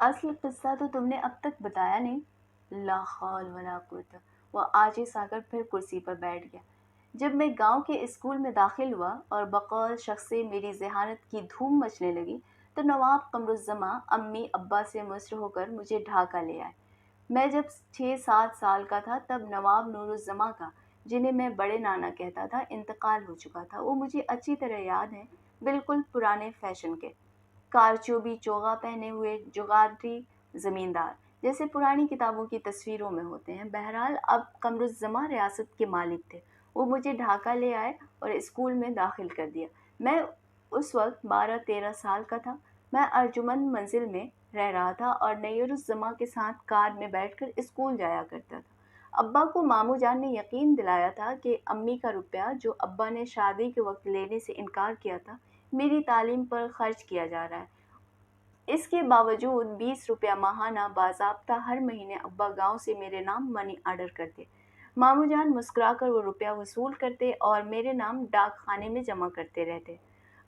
اصل قصہ تو تمنے اب تک بتایا نہیں۔ لا حول ولا قوت۔ وہ عاجز آ کر پھر کرسی پر بیٹھ گیا۔ جب میں گاؤں کے اسکول میں داخل ہوا اور بقول شخص سے میری ذہانت کی دھوم مچنے لگی تو نواب قمر الزماں امی ابا سے مصر ہو کر مجھے ڈھاکہ لے آئے۔ میں جب 6 7 سال کا تھا تب نواب نور الزماں کا، جنہیں میں بڑے نانا کہتا تھا، انتقال ہو چکا تھا۔ وہ مجھے اچھی طرح یاد ہیں، بالکل پرانے فیشن کے، کارچوبی چوغا پہنے ہوئے جغادری زمیندار، جیسے پرانی کتابوں کی تصویروں میں ہوتے ہیں۔ بہرحال اب قمر الزماں ریاست کے مالک تھے۔ وہ مجھے ڈھاکہ لے آئے اور اسکول میں داخل کر دیا۔ میں اس وقت 12 13 سال کا تھا۔ میں ارجمند منزل میں رہ رہا تھا اور نیئر الزماں کے ساتھ کار میں بیٹھ کر اسکول جایا کرتا تھا۔ ابا کو ماموں جان نے یقین دلایا تھا کہ امی کا روپیہ جو ابا نے شادی کے وقت لینے سے انکار کیا تھا، میری تعلیم پر خرچ کیا جا رہا ہے۔ اس کے باوجود 20 روپیہ ماہانہ باضابطہ ہر مہینے ابا گاؤں سے میرے نام منی آرڈر کرتے۔ ماموں جان مسکرا کر وہ روپیہ وصول کرتے اور میرے نام ڈاک خانے میں جمع کرتے رہتے۔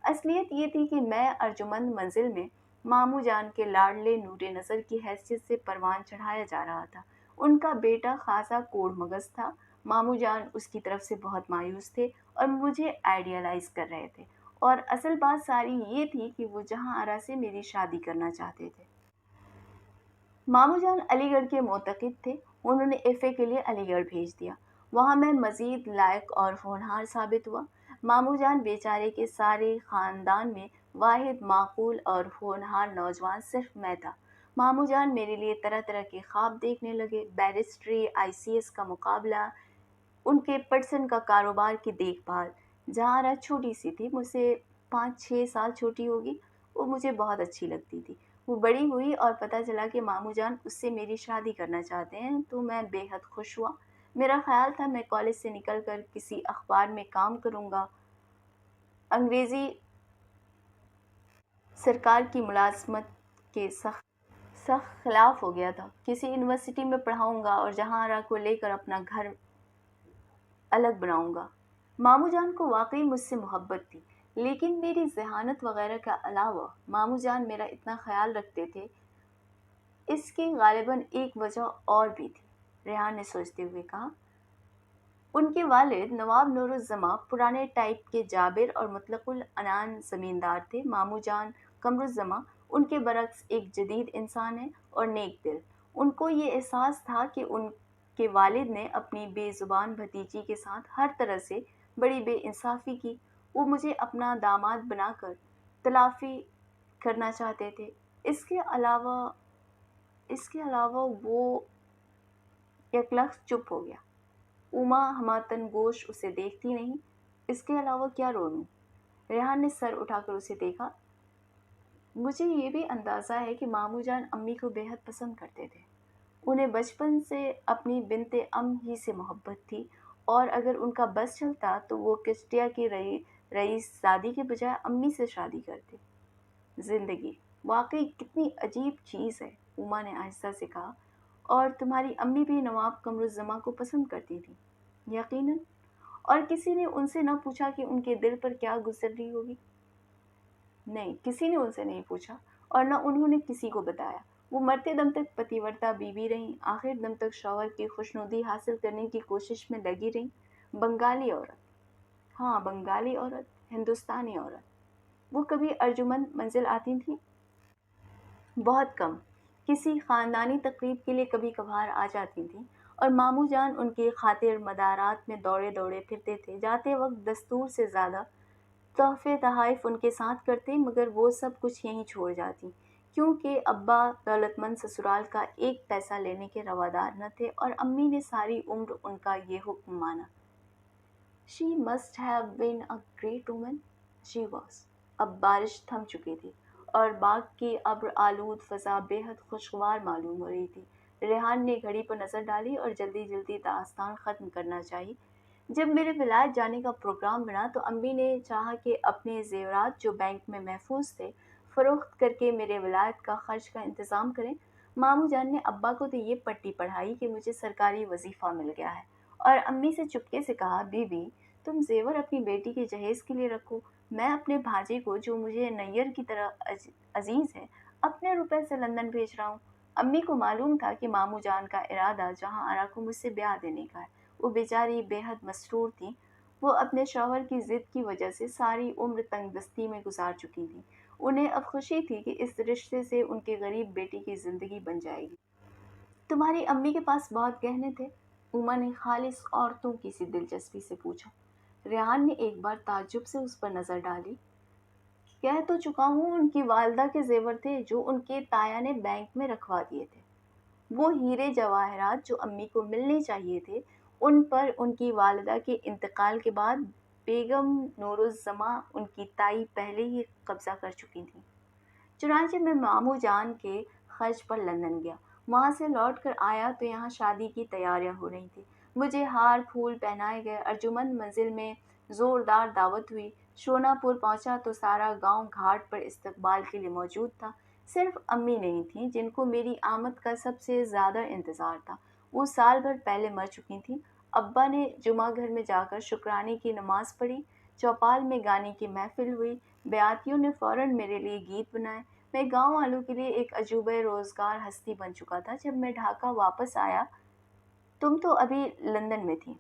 اصلیت یہ تھی کہ میں ارجمند منزل میں ماموں جان کے لاڈلے نور نظر کی حیثیت سے پروان چڑھایا جا رہا تھا۔ ان کا بیٹا خاصا کوڑ مغز تھا۔ ماموں جان اس کی طرف سے بہت مایوس تھے اور مجھے آئیڈیالائز کر رہے تھے، اور اصل بات ساری یہ تھی کہ وہ جہاں آرا سے میری شادی کرنا چاہتے تھے۔ ماموں جان علی گڑھ کے معتقد تھے۔ انہوں نے ایف اے کے لیے علی گڑھ بھیج دیا۔ وہاں میں مزید لائق اور ہونہار ثابت ہوا۔ ماموں جان بیچارے کے سارے خاندان میں واحد معقول اور ہونہار نوجوان صرف میں تھا۔ ماموں جان میرے لیے طرح طرح کے خواب دیکھنے لگے، بیرسٹری، آئی سی ایس کا مقابلہ، ان کے پٹسن کا کاروبار کی دیکھ بھال۔ جہاں چھوٹی سی تھی، مجھ سے 5 6 سال چھوٹی ہوگی، وہ مجھے بہت اچھی لگتی تھی۔ وہ بڑی ہوئی اور پتہ چلا کہ ماموں جان اس سے میری شادی کرنا چاہتے ہیں تو میں بے حد خوش ہوا۔ میرا خیال تھا میں کالج سے نکل کر کسی اخبار میں کام کروں گا، انگریزی سرکار کی ملازمت کے سخت سخت خلاف ہو گیا تھا۔ کسی یونیورسٹی میں پڑھاؤں گا اور جہاں آرا کو لے کر اپنا گھر الگ بناؤں گا۔ ماموں جان کو واقعی مجھ سے محبت تھی، لیکن میری ذہانت وغیرہ کے علاوہ ماموں جان میرا اتنا خیال رکھتے تھے، اس کی غالباً ایک وجہ اور بھی تھی، ریحان نے سوچتے ہوئے کہا۔ ان کے والد نواب نور الزماں پرانے ٹائپ کے جابر اور مطلق العنان زمیندار تھے۔ ماموں جان قمر الزماں ان کے برعکس ایک جدید انسان ہیں اور نیک دل۔ ان کو یہ احساس تھا کہ ان کے والد نے اپنی بے زبان بھتیجی کے ساتھ ہر طرح سے بڑی بے انصافی کی۔ وہ مجھے اپنا داماد بنا کر تلافی کرنا چاہتے تھے۔ اس کے علاوہ وہ یکلخت چپ ہو گیا۔ اوما ہماتن گوش اسے دیکھتی نہیں۔ اس کے علاوہ کیا رونوں؟ ریحان نے سر اٹھا کر اسے دیکھا۔ مجھے یہ بھی اندازہ ہے کہ ماموں جان امی کو بے حد پسند کرتے تھے۔ انہیں بچپن سے اپنی بنت ام ہی سے محبت تھی، اور اگر ان کا بس چلتا تو وہ کسٹیا کی رئیس زادی کے بجائے امی سے شادی کرتے۔ زندگی واقعی کتنی عجیب چیز ہے، اوما نے آہستہ سے کہا۔ اور تمہاری امی بھی نواب قمر الزماں کو پسند کرتی تھی؟ یقیناً۔ اور کسی نے ان سے نہ پوچھا کہ ان کے دل پر کیا گزر رہی ہوگی؟ نہیں، کسی نے ان سے نہیں پوچھا، اور نہ انہوں نے کسی کو بتایا۔ وہ مرتے دم تک پتی ورتا بیوی رہیں، آخر دم تک شوہر کی خوشنودی حاصل کرنے کی کوشش میں لگی رہیں۔ بنگالی عورت؟ ہاں، بنگالی عورت، ہندوستانی عورت۔ وہ کبھی ارجمند منزل آتی تھیں؟ بہت کم، کسی خاندانی تقریب کے لیے کبھی کبھار آ جاتی تھیں، اور ماموں جان ان کی خاطر مدارات میں دوڑے دوڑے پھرتے تھے۔ جاتے وقت دستور سے زیادہ تحفے تحائف ان کے ساتھ کرتے، مگر وہ سب کچھ یہیں چھوڑ جاتی، کیونکہ ابا دولت مند سسرال کا ایک پیسہ لینے کے روادار نہ تھے، اور امی نے ساری عمر ان کا یہ حکم مانا۔ She must have been a great woman. She was. اب بارش تھم چکی تھی اور باغ کی ابر آلود فضا بے حد خوشگوار معلوم ہو رہی تھی۔ ریحان نے گھڑی پر نظر ڈالی اور جلدی جلدی داستان ختم کرنا چاہی۔ جب میرے ولایت جانے کا پروگرام بنا تو امی نے چاہا کہ اپنے زیورات جو بینک میں محفوظ تھے فروخت کر کے میرے ولایت کا خرچ کا انتظام کریں۔ ماموں جان نے ابا کو تو یہ پٹی پڑھائی کہ مجھے سرکاری وظیفہ مل گیا ہے، اور امی سے چپکے سے کہا، بی بی تم زیور اپنی بیٹی کے جہیز کے لیے رکھو، میں اپنے بھانجے کو جو مجھے نیّر کی طرح عزیز ہے اب اپنے روپے سے لندن بھیج رہا ہوں۔ امی کو معلوم تھا کہ ماموں جان کا ارادہ جہاں آرا کو مجھ سے بیاہ دینے کا ہے۔ وہ بیچاری بے حد مسرور تھیں۔ وہ اپنے شوہر کی ضد کی وجہ سے ساری عمر تنگ دستی میں گزار چکی تھیں۔ انہیں اب خوشی تھی کہ اس رشتے سے ان کے غریب بیٹی کی زندگی بن جائے گی۔ تمہاری امی کے پاس بہت گہنے تھے؟ اوما نے خالص عورتوں کی سی دلچسپی سے پوچھا۔ ریحان نے ایک بار تعجب سے اس پر نظر ڈالی۔ کہہ تو چکا ہوں، ان کی والدہ کے زیور تھے جو ان کے تایا نے بینک میں رکھوا دیے تھے۔ وہ ہیرے جواہرات جو امی کو ملنے چاہیے تھے، ان پر ان کی والدہ کے انتقال کے بعد بیگم نورالزماں ان کی تائی پہلے ہی قبضہ کر چکی تھیں۔ چنانچہ میں ماموں جان کے خرچ پر لندن گیا۔ وہاں سے لوٹ کر آیا تو یہاں شادی کی تیاریاں ہو رہی تھیں۔ مجھے ہار پھول پہنائے گئے، ارجمند منزل میں زوردار دعوت ہوئی۔ شونا پور پہنچا تو سارا گاؤں گھاٹ پر استقبال کے لیے موجود تھا۔ صرف امی نہیں تھیں جن کو میری آمد کا سب سے زیادہ انتظار تھا۔ وہ سال بھر پہلے مر چکی تھیں۔ ابا نے جمعہ گھر میں جا کر شکرانے کی نماز پڑھی، چوپال میں گانے کی محفل ہوئی، بیاتیوں نے فوراً میرے لیے گیت بنائے۔ میں گاؤں والوں کے لیے ایک عجوبہ روزگار ہستی بن چکا تھا۔ جب میں ڈھاکہ واپس آیا، تم تو ابھی لندن میں تھی۔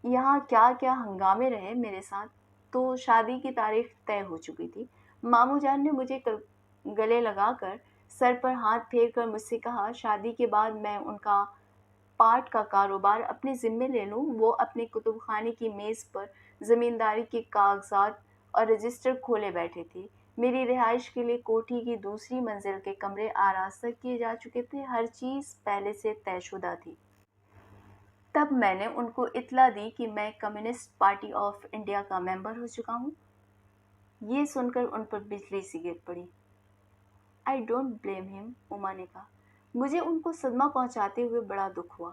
یہاں کیا کیا ہنگامے رہے میرے ساتھ۔ تو شادی کی تاریخ طے ہو چکی تھی۔ ماموں جان نے مجھے گلے لگا کر سر پر ہاتھ پھیر کر مجھ سے کہا، شادی کے بعد میں ان کا پاٹ کا کاروبار اپنے ذمے لے لوں۔ وہ اپنے کتب خانے کی میز پر زمینداری کے کاغذات اور رجسٹر کھولے بیٹھے تھے۔ میری رہائش کے لیے کوٹھی کی دوسری منزل کے کمرے آراستہ کیے جا چکے تھے۔ ہر چیز پہلے سے طے شدہ تھی۔ تب میں نے ان کو اطلاع دی کہ میں کمیونسٹ پارٹی آف انڈیا کا ممبر ہو چکا ہوں۔ یہ سن کر ان پر بجلی سی گر پڑی۔ آئی ڈونٹ بلیم ہم، اوما نے کہا۔ مجھے ان کو صدمہ پہنچاتے ہوئے بڑا دکھ ہوا،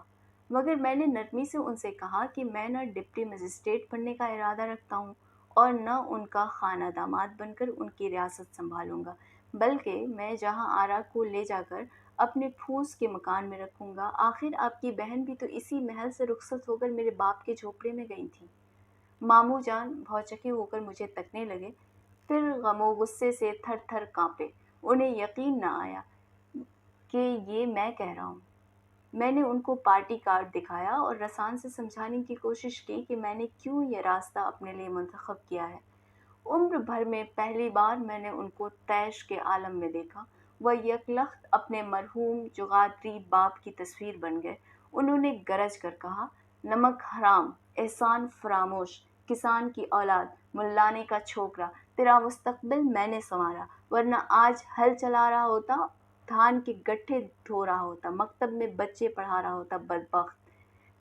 مگر میں نے نرمی سے ان سے کہا کہ میں نہ ڈپٹی مجسٹریٹ بننے کا ارادہ رکھتا ہوں اور نہ ان کا خانہ داماد بن کر ان کی ریاست سنبھالوں گا، بلکہ میں جہاں آرا کو لے جا کر اپنے پھوس کے مکان میں رکھوں گا۔ آخر آپ کی بہن بھی تو اسی محل سے رخصت ہو کر میرے باپ کے جھونپڑے میں گئی تھی۔ ماموں جان بھوچکے ہو کر مجھے تکنے لگے، پھر غم و غصے سے تھر تھر کانپے۔ انہیں یقین نہ آیا کہ یہ میں کہہ رہا ہوں۔ میں نے ان کو پارٹی کارڈ دکھایا اور رسان سے سمجھانے کی کوشش کی کہ میں نے کیوں یہ راستہ اپنے لیے منتخب کیا ہے۔ عمر بھر میں پہلی بار میں نے ان کو طیش کے عالم میں دیکھا۔ وہ یکلخت اپنے مرحوم جغادری باپ کی تصویر بن گئے۔ انہوں نے گرج کر کہا، نمک حرام، احسان فراموش، کسان کی اولاد، ملانے کا چھوکرا، تیرا مستقبل میں نے سنوارا، ورنہ آج ہل چلا رہا ہوتا، دھان کے گٹھے دھو رہا ہوتا، مکتب میں بچے پڑھا رہا ہوتا، بدبخت۔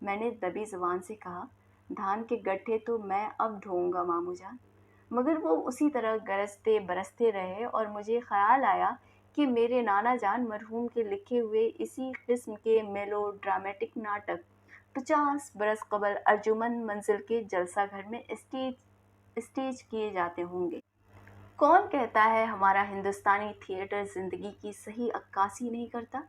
میں نے دبی زبان سے کہا، دھان کے گٹھے تو میں اب ڈھوؤں گا ماموں جان۔ مگر وہ اسی طرح گرجتے برستے رہے اور مجھے خیال آیا کہ میرے نانا جان مرحوم کے لکھے ہوئے اسی قسم کے میلو ڈرامیٹک ناٹک 50 برس قبل ارجمند منزل کے جلسہ گھر میں اسٹیج کیے جاتے ہوں گے۔ کون کہتا ہے ہمارا ہندوستانی تھیٹر زندگی کی صحیح عکاسی نہیں کرتا؟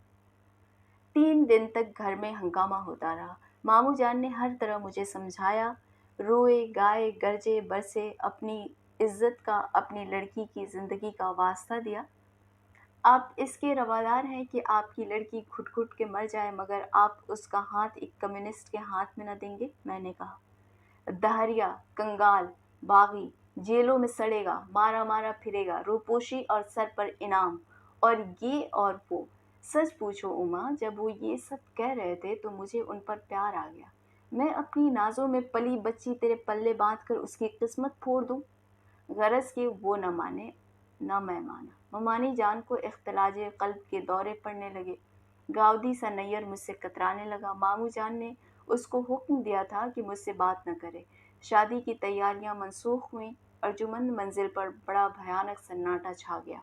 3 دن تک گھر میں ہنگامہ ہوتا رہا۔ ماموں جان نے ہر طرح مجھے سمجھایا، روئے گائے گرجے برسے، اپنی عزت کا، اپنی لڑکی کی زندگی کا واسطہ دیا۔ آپ اس کے روادار ہیں کہ آپ کی لڑکی گھٹ گھٹ کے مر جائے، مگر آپ اس کا ہاتھ ایک کمیونسٹ کے ہاتھ میں نہ دیں گے، میں نے کہا۔ دہریا، کنگال، باغی، جیلوں میں سڑے گا، مارا مارا پھرے گا، روپوشی اور سر پر انعام، اور یہ اور وہ۔ سچ پوچھو اوما، جب وہ یہ سب کہہ رہے تھے تو مجھے ان پر پیار آ گیا۔ میں اپنی نازوں میں پلی بچی تیرے پلے باندھ کر اس کی قسمت پھوڑ دوں؟ غرض کہ وہ نہ مانے، نہ میں مانا۔ ممانی جان کو اختلاج قلب کے دورے پڑنے لگے۔ گاؤدی سا نیر مجھ سے کترانے لگا۔ ماموں جان نے اس کو حکم دیا تھا کہ مجھ سے بات نہ کرے۔ شادی کی تیاریاں منسوخ ہوئیں۔ ارجمند منزل پر بڑا بھیانک سناٹا چھا گیا۔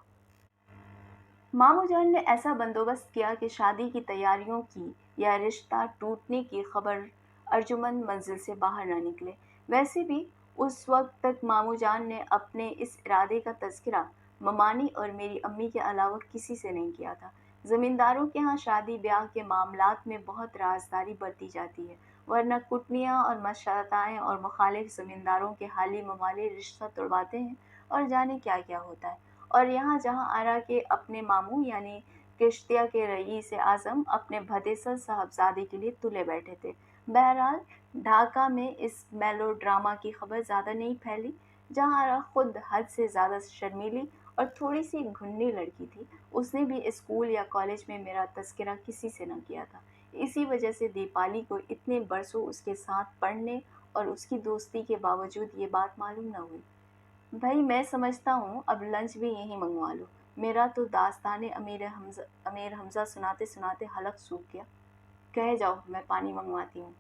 ماموں جان نے ایسا بندوبست کیا کہ شادی کی تیاریوں کی یا رشتہ ٹوٹنے کی خبر ارجمند منزل سے باہر نہ نکلے۔ ویسے بھی اس وقت تک ماموں جان نے اپنے اس ارادے کا تذکرہ ممانی اور میری امی کے علاوہ کسی سے نہیں کیا تھا۔ زمینداروں کے ہاں شادی بیاہ کے معاملات میں بہت رازداری برتی جاتی ہے، ورنہ کٹنیاں اور مشاطائیں اور مخالف زمینداروں کے حالی ممالے رشتہ توڑواتے ہیں اور جانے کیا کیا ہوتا ہے۔ اور یہاں جہاں آرا کے اپنے ماموں یعنی کشتیہ کے رئیس اعظم اپنے بھدیسر صاحبزادے کے لیے تلے بیٹھے تھے۔ بہرحال ڈھاکہ میں اس میلو ڈرامہ کی خبر زیادہ نہیں پھیلی۔ جہاں آرا خود حد سے زیادہ شرمیلی اور تھوڑی سی گھنی لڑکی تھی، اس نے بھی اسکول یا کالج میں میرا تذکرہ کسی سے نہ کیا تھا۔ اسی وجہ سے دیپالی کو اتنے برسوں اس کے ساتھ پڑھنے اور اس کی دوستی کے باوجود یہ بات معلوم نہ ہوئی۔ بھائی میں سمجھتا ہوں اب لنچ بھی یہیں منگوا لو، میرا تو داستان امیر حمزہ سناتے سناتے حلق سوکھ گیا۔ کہے جاؤ میں پانی منگواتی ہوں۔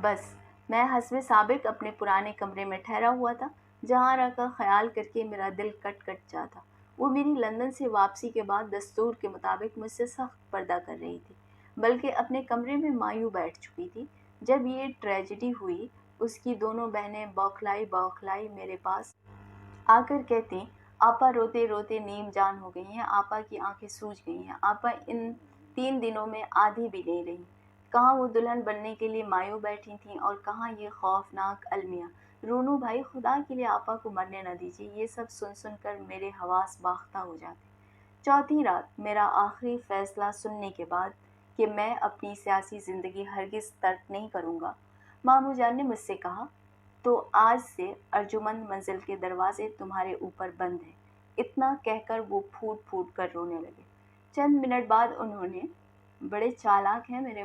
بس میں حسب سابق اپنے پرانے کمرے میں ٹھہرا ہوا تھا، جہاں آرا کا خیال کر کے میرا دل کٹ کٹ جاتا۔ وہ میری لندن سے واپسی کے بعد دستور کے مطابق مجھ سے سخت پردہ کر رہی تھی، بلکہ اپنے کمرے میں مایوں بیٹھ چکی تھی۔ جب یہ ٹریجڈی ہوئی، اس کی دونوں بہنیں بوکھلائی بوکھلائی میرے پاس آ کر کہتیں، آپا روتے روتے نیم جان ہو گئی ہیں، آپا کی آنکھیں سوج گئی ہیں، آپا ان 3 دنوں میں آدھی بھی نہیں رہی۔ کہاں وہ دلہن بننے کے لیے مایوں بیٹھی تھیں اور کہاں یہ خوفناک المیہ۔ رونو بھائی خدا کے لیے آپا کو مرنے نہ دیجیے، یہ سب سن سن کر میرے حواس باختہ ہو جاتے۔ چوتھی رات میرا آخری فیصلہ سننے کے بعد کہ میں اپنی سیاسی زندگی ہرگز ترک نہیں کروں گا، ماموں جان نے مجھ سے کہا، تو آج سے ارجمند منزل کے دروازے تمہارے اوپر بند ہیں۔ اتنا کہہ کر وہ پھوٹ پھوٹ کر رونے لگے۔ چند منٹ بعد انہوں نے، بڑے چالاک ہیں میرے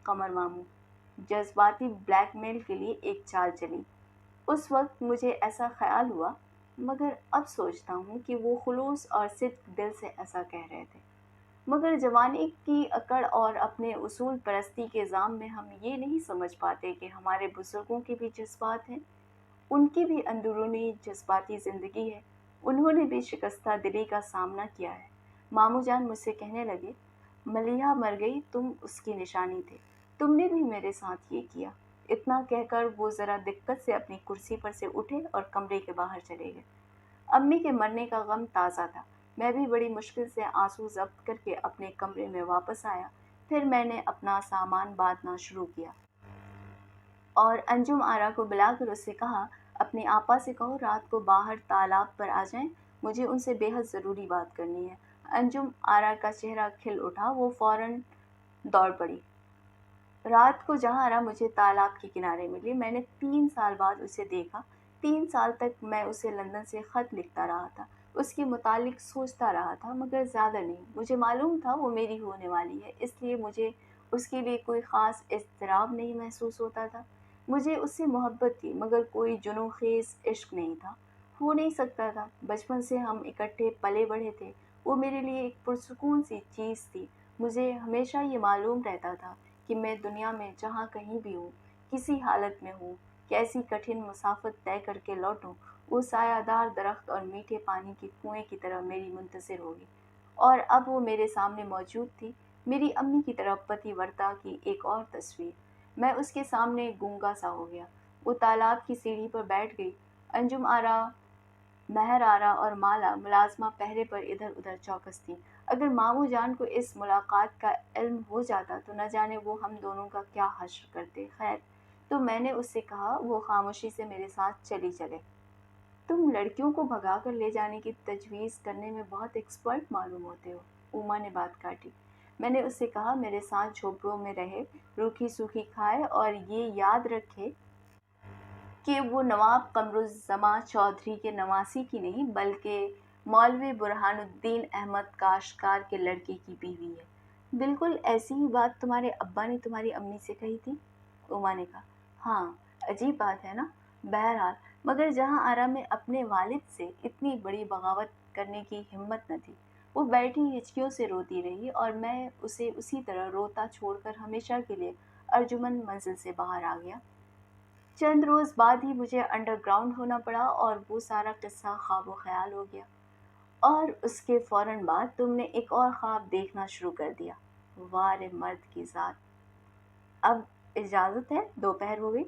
قمر ماموں، جذباتی بلیک میل کے لیے ایک چال چلی۔ اس وقت مجھے ایسا خیال ہوا، مگر اب سوچتا ہوں کہ وہ خلوص اور صدق دل سے ایسا کہہ رہے تھے۔ مگر جوانی کی اکڑ اور اپنے اصول پرستی کے ضام میں ہم یہ نہیں سمجھ پاتے کہ ہمارے بزرگوں کے بھی جذبات ہیں، ان کی بھی اندرونی جذباتی زندگی ہے، انہوں نے بھی شکستہ دلی کا سامنا کیا ہے۔ ماموں جان مجھ سے کہنے لگے، ملیحہ مر گئی، تم اس کی نشانی تھے، تم نے بھی میرے ساتھ یہ کیا۔ اتنا کہہ کر وہ ذرا دقت سے اپنی کرسی پر سے اٹھے اور کمرے کے باہر چلے گئے۔ امی کے مرنے کا غم تازہ تھا، میں بھی بڑی مشکل سے آنسو ضبط کر کے اپنے کمرے میں واپس آیا۔ پھر میں نے اپنا سامان باندھنا شروع کیا اور انجم آرا کو بلا کر اس سے کہا، اپنی آپا سے کہو رات کو باہر تالاب پر آ جائیں، مجھے ان سے بے حد ضروری بات کرنی ہے۔ انجم آرا کا چہرہ کھل اٹھا، وہ فوراً دوڑ پڑی۔ رات کو جہاں آرا مجھے تالاب کے کنارے ملی، میں نے 3 سال بعد اسے دیکھا۔ 3 سال تک میں اسے لندن سے خط لکھتا رہا تھا، اس کے متعلق سوچتا رہا تھا، مگر زیادہ نہیں۔ مجھے معلوم تھا وہ میری ہونے والی ہے، اس لیے مجھے اس کے لیے کوئی خاص اضطراب نہیں محسوس ہوتا تھا۔ مجھے اس سے محبت تھی، مگر کوئی جنون خیز عشق نہیں تھا، ہو نہیں سکتا تھا۔ بچپن سے ہم اکٹھے پلے بڑھے تھے، وہ میرے لیے ایک پرسکون سی چیز تھی۔ مجھے ہمیشہ یہ معلوم رہتا تھا کہ میں دنیا میں جہاں کہیں بھی ہوں، کسی حالت میں ہوں، کیسی کٹھن مسافت طے کر کے لوٹوں، وہ سایہ دار درخت اور میٹھے پانی کے کنویں کی طرح میری منتظر ہوگی۔ اور اب وہ میرے سامنے موجود تھی، میری امی کی طرف پتی ورتا کی ایک اور تصویر۔ میں اس کے سامنے گونگا سا ہو گیا۔ وہ تالاب کی سیڑھی پر بیٹھ گئی۔ انجم آرا، مہر آرا اور مالا ملازمہ پہرے پر ادھر ادھر چوکس تھیں۔ اگر ماموں جان کو اس ملاقات کا علم ہو جاتا تو نہ جانے وہ ہم دونوں کا کیا حشر کرتے۔ خیر، تو میں نے اس سے کہا، وہ خاموشی سے میرے ساتھ چلی چلے۔ تم لڑکیوں کو بھگا کر لے جانے کی تجویز کرنے میں بہت ایکسپرٹ معلوم ہوتے ہو، اوما نے بات کاٹی۔ میں نے اس سے کہا، میرے ساتھ جھوپڑوں میں رہے، روکھی سوکھی کھائے اور یہ یاد رکھے کہ وہ نواب قمرالزماں چودھری کے نواسی کی نہیں بلکہ مولوی برہان الدین احمد کاشکار کے لڑکے کی بیوی ہے۔ بالکل ایسی ہی بات تمہارے ابا نے تمہاری امی سے کہی تھی، اوما نے کہا۔ ہاں، عجیب بات ہے نا؟ بہرحال، مگر جہاں آرا میں اپنے والد سے اتنی بڑی بغاوت کرنے کی ہمت نہ تھی۔ وہ بیٹھی ہچکیوں سے روتی رہی اور میں اسے اسی طرح روتا چھوڑ کر ہمیشہ کے لیے ارجمند منزل سے باہر آ گیا۔ چند روز بعد ہی مجھے انڈر گراؤنڈ ہونا پڑا اور وہ سارا قصہ خواب و خیال ہو گیا۔ اور اس کے فوراً بعد تم نے ایک اور خواب دیکھنا شروع کر دیا۔ وارے مرد کی ذات! اب اجازت ہے، دوپہر ہو گئی۔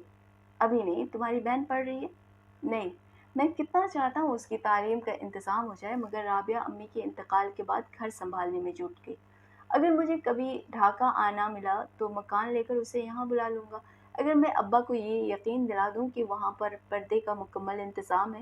ابھی نہیں، تمہاری بہن پڑھ رہی ہے۔ نہیں، میں کتنا چاہتا ہوں اس کی تعلیم کا انتظام ہو جائے، مگر رابعہ امی کے انتقال کے بعد گھر سنبھالنے میں جٹ گئی۔ اگر مجھے کبھی ڈھاکہ آنا ملا تو مکان لے کر اسے یہاں بلا لوں گا۔ اگر میں ابا کو یہ یقین دلا دوں کہ وہاں پر پردے کا مکمل انتظام ہے